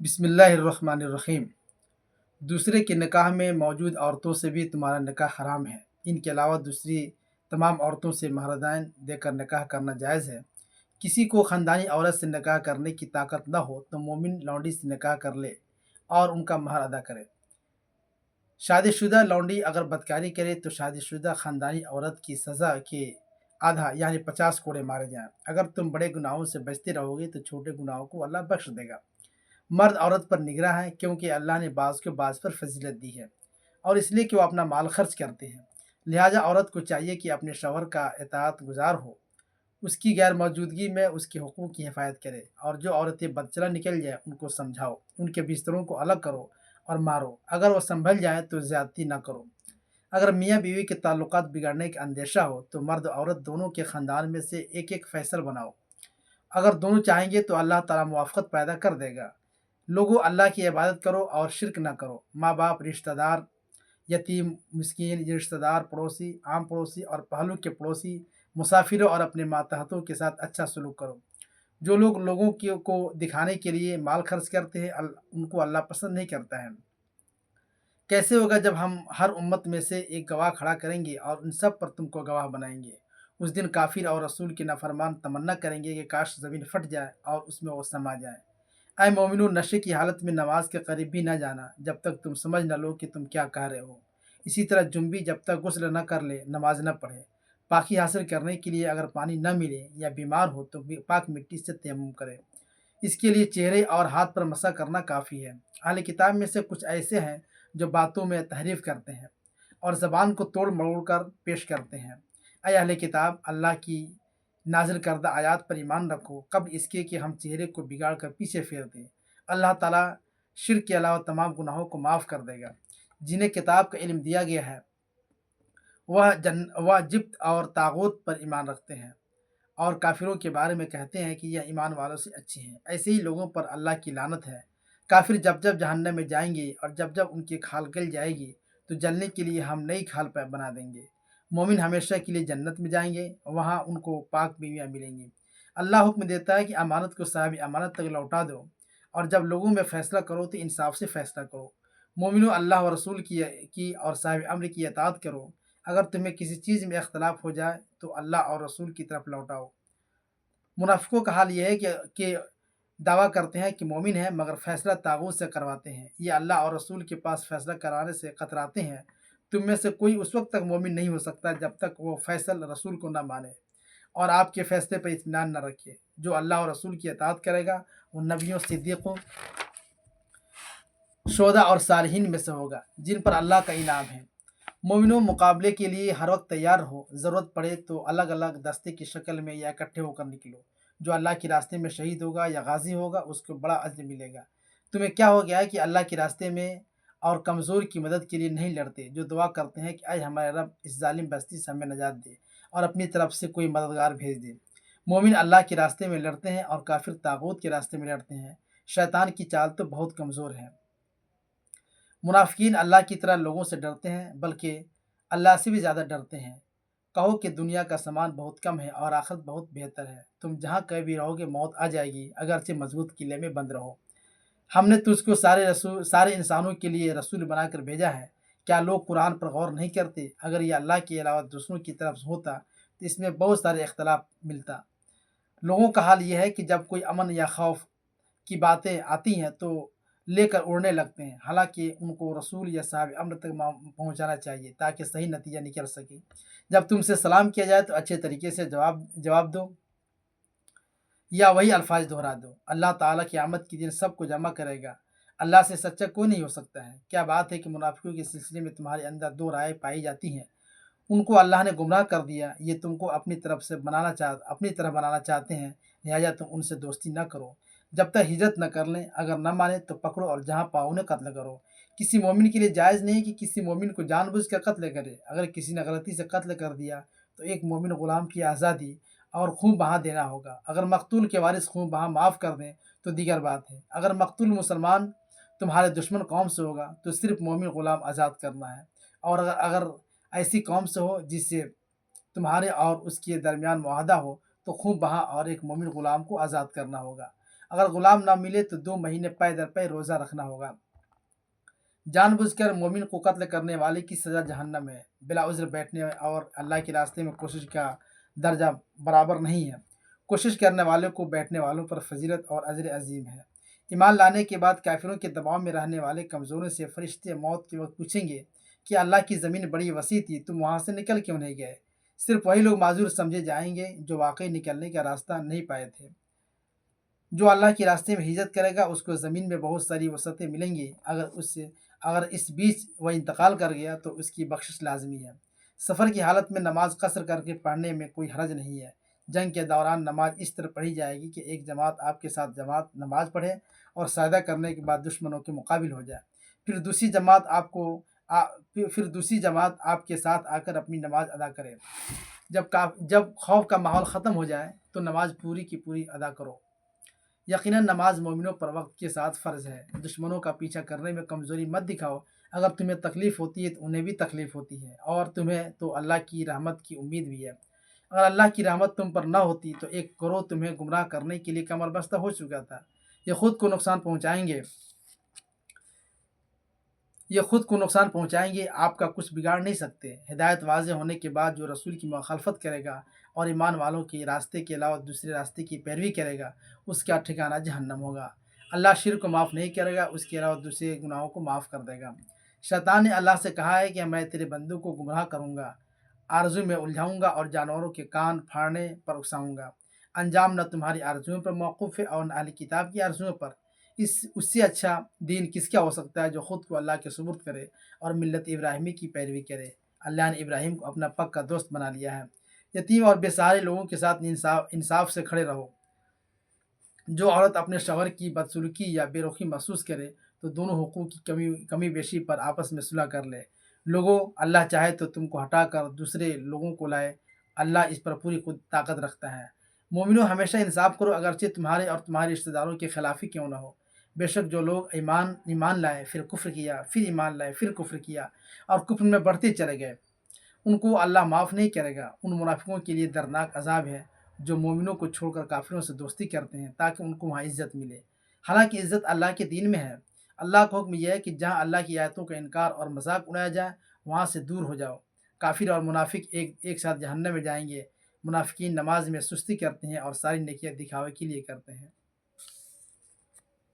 بسم اللہ الرحمن الرحیم۔ دوسرے کے نکاح میں موجود عورتوں سے بھی تمہارا نکاح حرام ہے۔ ان کے علاوہ دوسری تمام عورتوں سے مہردین دے کر نکاح کرنا جائز ہے۔ کسی کو خاندانی عورت سے نکاح کرنے کی طاقت نہ ہو تو مومن لونڈی سے نکاح کر لے اور ان کا مہر ادا کرے۔ شادی شدہ لونڈی اگر بدکاری کرے تو شادی شدہ خاندانی عورت کی سزا کے آدھا یعنی 50 کوڑے مارے جائیں۔ اگر تم بڑے گناہوں سے بچتے رہو گے تو چھوٹے گناہوں کو اللہ بخش دے گا۔ مرد عورت پر نگراں ہے کیونکہ اللہ نے بعض کو بعض پر فضیلت دی ہے اور اس لیے کہ وہ اپنا مال خرچ کرتے ہیں۔ لہٰذا عورت کو چاہیے کہ اپنے شوہر کا اطاعت گزار ہو، اس کی غیر موجودگی میں اس کے حقوق کی حفاظت کرے، اور جو عورتیں بدچلا نکل جائیں ان کو سمجھاؤ، ان کے بستروں کو الگ کرو اور مارو۔ اگر وہ سنبھل جائیں تو زیادتی نہ کرو۔ اگر میاں بیوی کے تعلقات بگڑنے کا اندیشہ ہو تو مرد عورت دونوں کے خاندان میں سے ایک ایک فیصل بناؤ۔ اگر دونوں چاہیں گے تو اللہ تعالیٰ موافقت پیدا کر دے گا۔ لوگوں، اللہ کی عبادت کرو اور شرک نہ کرو۔ ماں باپ، رشتہ دار، یتیم، مسکین، رشتہ دار، پڑوسی، عام پڑوسی اور پہلو کے پڑوسی، مسافروں اور اپنے ماتحتوں کے ساتھ اچھا سلوک کرو۔ جو لوگ لوگوں کو دکھانے کے لیے مال خرچ کرتے ہیں ان کو اللہ پسند نہیں کرتا ہے۔ کیسے ہوگا جب ہم ہر امت میں سے ایک گواہ کھڑا کریں گے اور ان سب پر تم کو گواہ بنائیں گے۔ اس دن کافر اور رسول کے نافرمان تمنا کریں گے کہ کاش زمین پھٹ جائے اور اس میں وہ سما جائے۔ اے مومنو، نشے کی حالت میں نماز کے قریب بھی نہ جانا جب تک تم سمجھ نہ لو کہ تم کیا کہہ رہے ہو۔ اسی طرح جنبی جب تک غسل نہ کر لے نماز نہ پڑھے۔ پاکی حاصل کرنے کے لیے اگر پانی نہ ملے یا بیمار ہو تو پاک مٹی سے تیمم کرے۔ اس کے لیے چہرے اور ہاتھ پر مسح کرنا کافی ہے۔ اہل کتاب میں سے کچھ ایسے ہیں جو باتوں میں تحریف کرتے ہیں اور زبان کو توڑ مروڑ کر پیش کرتے ہیں۔ اے اہل کتاب، اللہ کی نازل کردہ آیات پر ایمان رکھو قبل اس کے کہ ہم چہرے کو بگاڑ کر پیچھے پھیر دیں۔ اللہ تعالیٰ شرک کے علاوہ تمام گناہوں کو معاف کر دے گا۔ جنہیں کتاب کا علم دیا گیا ہے وہ جبت اور طاغوت پر ایمان رکھتے ہیں اور کافروں کے بارے میں کہتے ہیں کہ یہ ایمان والوں سے اچھے ہیں۔ ایسے ہی لوگوں پر اللہ کی لعنت ہے۔ کافر جب جب جہنم میں جائیں گے اور جب جب ان کی کھال گل جائے گی تو جلنے کے لیے ہم نئی کھال بنا دیں گے۔ مومن ہمیشہ کے لیے جنت میں جائیں گے، وہاں ان کو پاک بیویاں ملیں گی۔ اللہ حکم دیتا ہے کہ امانت کو صاحب امانت تک لوٹا دو، اور جب لوگوں میں فیصلہ کرو تو انصاف سے فیصلہ کرو۔ مومنو، اللہ و رسول کی اور صاحب امر کی اطاعت کرو۔ اگر تمہیں کسی چیز میں اختلاف ہو جائے تو اللہ اور رسول کی طرف لوٹاؤ۔ منافقوں کا حال یہ ہے کہ دعویٰ کرتے ہیں کہ مومن ہیں مگر فیصلہ طاغوت سے کرواتے ہیں۔ یہ اللہ اور رسول کے پاس فیصلہ کرانے سے کتراتے ہیں۔ تم میں سے کوئی اس وقت تک مومن نہیں ہو سکتا جب تک وہ فیصل رسول کو نہ مانے اور آپ کے فیصلے پر اطمینان نہ رکھے۔ جو اللہ اور رسول کی اطاعت کرے گا وہ نبیوں، صدیقوں، شہداء اور صالحین میں سے ہوگا جن پر اللہ کا انعام ہے۔ مومنوں، مقابلے کے لیے ہر وقت تیار ہو۔ ضرورت پڑے تو الگ الگ دستے کی شکل میں یا اکٹھے ہو کر نکلو۔ جو اللہ کے راستے میں شہید ہوگا یا غازی ہوگا اس کو بڑا اجر ملے گا۔ تمہیں کیا ہو گیا ہے کہ اللہ کے راستے میں اور کمزور کی مدد کے لیے نہیں لڑتے، جو دعا کرتے ہیں کہ اے ہمارے رب، اس ظالم بستی سے ہمیں نجات دے اور اپنی طرف سے کوئی مددگار بھیج دے۔ مومن اللہ کے راستے میں لڑتے ہیں اور کافر طاغوت کے راستے میں لڑتے ہیں۔ شیطان کی چال تو بہت کمزور ہے۔ منافقین اللہ کی طرح لوگوں سے ڈرتے ہیں بلکہ اللہ سے بھی زیادہ ڈرتے ہیں۔ کہو کہ دنیا کا سامان بہت کم ہے اور آخرت بہت بہتر ہے۔ تم جہاں کہیں بھی رہو گے موت آ جائے گی، اگرچہ مضبوط قلعے میں بند رہو۔ ہم نے تجھ کو سارے انسانوں کے لیے رسول بنا کر بھیجا ہے۔ کیا لوگ قرآن پر غور نہیں کرتے؟ اگر یہ اللہ کے علاوہ دوسروں کی طرف ہوتا تو اس میں بہت سارے اختلاف ملتا۔ لوگوں کا حال یہ ہے کہ جب کوئی امن یا خوف کی باتیں آتی ہیں تو لے کر اڑنے لگتے ہیں، حالانکہ ان کو رسول یا صاحب امر تک پہنچانا چاہیے تاکہ صحیح نتیجہ نکل سکے۔ جب تم سے سلام کیا جائے تو اچھے طریقے سے جواب دو یا وہی الفاظ دہرا دو۔ اللہ تعالیٰ قیامت کے دن سب کو جمع کرے گا۔ اللہ سے سچا کوئی نہیں ہو سکتا ہے۔ کیا بات ہے کہ منافقوں کے سلسلے میں تمہارے اندر دو رائے پائی جاتی ہیں۔ ان کو اللہ نے گمراہ کر دیا، یہ تم کو اپنی طرح بنانا چاہتے ہیں، لہٰذا تم ان سے دوستی نہ کرو جب تک ہجرت نہ کر لیں۔ اگر نہ مانے تو پکڑو اور جہاں پاؤ انہیں قتل کرو۔ کسی مومن کے لیے جائز نہیں کہ کسی مومن کو جان بوجھ کر قتل کرے۔ اگر کسی نے غلطی سے قتل کر دیا تو ایک مومن غلام کی آزادی اور خون بہا دینا ہوگا۔ اگر مقتول کے وارث خون بہا معاف کر دیں تو دیگر بات ہے۔ اگر مقتول مسلمان تمہارے دشمن قوم سے ہوگا تو صرف مومن غلام آزاد کرنا ہے، اور اگر ایسی قوم سے ہو جس سے تمہارے اور اس کے درمیان معاہدہ ہو تو خون بہا اور ایک مومن غلام کو آزاد کرنا ہوگا۔ اگر غلام نہ ملے تو 2 مہینے پے در پے روزہ رکھنا ہوگا۔ جان بوجھ کر مومن کو قتل کرنے والے کی سزا جہنم ہے۔ بلا عذر بیٹھنے اور اللہ کے راستے میں کوشش کا درجہ برابر نہیں ہے۔ کوشش کرنے والوں کو بیٹھنے والوں پر فضیلت اور اجر عظیم ہے۔ ایمان لانے کے بعد کافروں کے دباؤ میں رہنے والے کمزوروں سے فرشتے موت کے وقت پوچھیں گے کہ اللہ کی زمین بڑی وسیع تھی، تم وہاں سے نکل کیوں نہیں گئے؟ صرف وہی لوگ معذور سمجھے جائیں گے جو واقعی نکلنے کا راستہ نہیں پائے تھے۔ جو اللہ کے راستے میں ہجرت کرے گا اس کو زمین میں بہت ساری وسعتیں ملیں گی، اگر اس بیچ وہ انتقال کر گیا تو اس کی بخشش لازمی ہے۔ سفر کی حالت میں نماز قصر کر کے پڑھنے میں کوئی حرج نہیں ہے۔ جنگ کے دوران نماز اس طرح پڑھی جائے گی کہ ایک جماعت آپ کے ساتھ جماعت نماز پڑھے اور سجدہ کرنے کے بعد دشمنوں کے مقابل ہو جائے، پھر دوسری جماعت آپ کے ساتھ آ کر اپنی نماز ادا کرے۔ جب خوف کا ماحول ختم ہو جائے تو نماز پوری کی پوری ادا کرو۔ یقیناً نماز مومنوں پر وقت کے ساتھ فرض ہے۔ دشمنوں کا پیچھا کرنے میں کمزوری مت دکھاؤ، اگر تمہیں تکلیف ہوتی ہے تو انہیں بھی تکلیف ہوتی ہے، اور تمہیں تو اللہ کی رحمت کی امید بھی ہے۔ اگر اللہ کی رحمت تم پر نہ ہوتی تو ایک گروہ تمہیں گمراہ کرنے کے لیے کمر بستہ ہو چکا تھا۔ یہ خود کو نقصان پہنچائیں گے، آپ کا کچھ بگاڑ نہیں سکتے۔ ہدایت واضح ہونے کے بعد جو رسول کی مخالفت کرے گا اور ایمان والوں کے راستے کے علاوہ دوسرے راستے کی پیروی کرے گا اس کا ٹھکانہ جہنم ہوگا۔ اللہ شرک کو معاف نہیں کرے گا، اس کے علاوہ دوسرے گناہوں کو معاف کر دے گا۔ شیطان نے اللہ سے کہا ہے کہ میں تیرے بندوں کو گمراہ کروں گا، آرزو میں الجھاؤں گا اور جانوروں کے کان پھاڑنے پر اکساؤں گا۔ انجام نہ تمہاری آرزوؤں پر موقوف ہے اور نہ اہل کتاب کی آرزوؤں پر۔ اس سے اچھا دین کس کا ہو سکتا ہے جو خود کو اللہ کے سپرد کرے اور ملت ابراہیمی کی پیروی کرے۔ اللہ نے ابراہیم کو اپنا پکا دوست بنا لیا ہے۔ یتیم اور بے سہارے لوگوں کے ساتھ انصاف سے کھڑے رہو۔ جو عورت اپنے شوہر کی بدسلوکی یا بے رخی محسوس کرے تو دونوں حقوق کی کمی بیشی پر آپس میں صلح کر لے۔ لوگوں، اللہ چاہے تو تم کو ہٹا کر دوسرے لوگوں کو لائے، اللہ اس پر پوری طاقت رکھتا ہے۔ مومنوں، ہمیشہ انصاف کرو اگرچہ تمہارے اور تمہارے رشتہ داروں کے خلافی کیوں نہ ہو۔ بے شک جو لوگ ایمان لائے پھر کفر کیا، پھر ایمان لائے پھر کفر کیا اور کفر میں بڑھتے چلے گئے، ان کو اللہ معاف نہیں کرے گا۔ ان منافقوں کے لیے دردناک عذاب ہے جو مومنوں کو چھوڑ کر کافروں سے دوستی کرتے ہیں تاکہ ان کو وہاں عزت ملے، حالانکہ عزت اللہ کے دین میں ہے۔ اللہ کا حکم یہ ہے کہ جہاں اللہ کی آیتوں کا انکار اور مذاق اڑایا جائے وہاں سے دور ہو جاؤ۔ کافر اور منافق ایک ساتھ جہنم میں جائیں گے۔ منافقین نماز میں سستی کرتے ہیں اور ساری نیکیاں دکھاوے کے لیے کرتے ہیں۔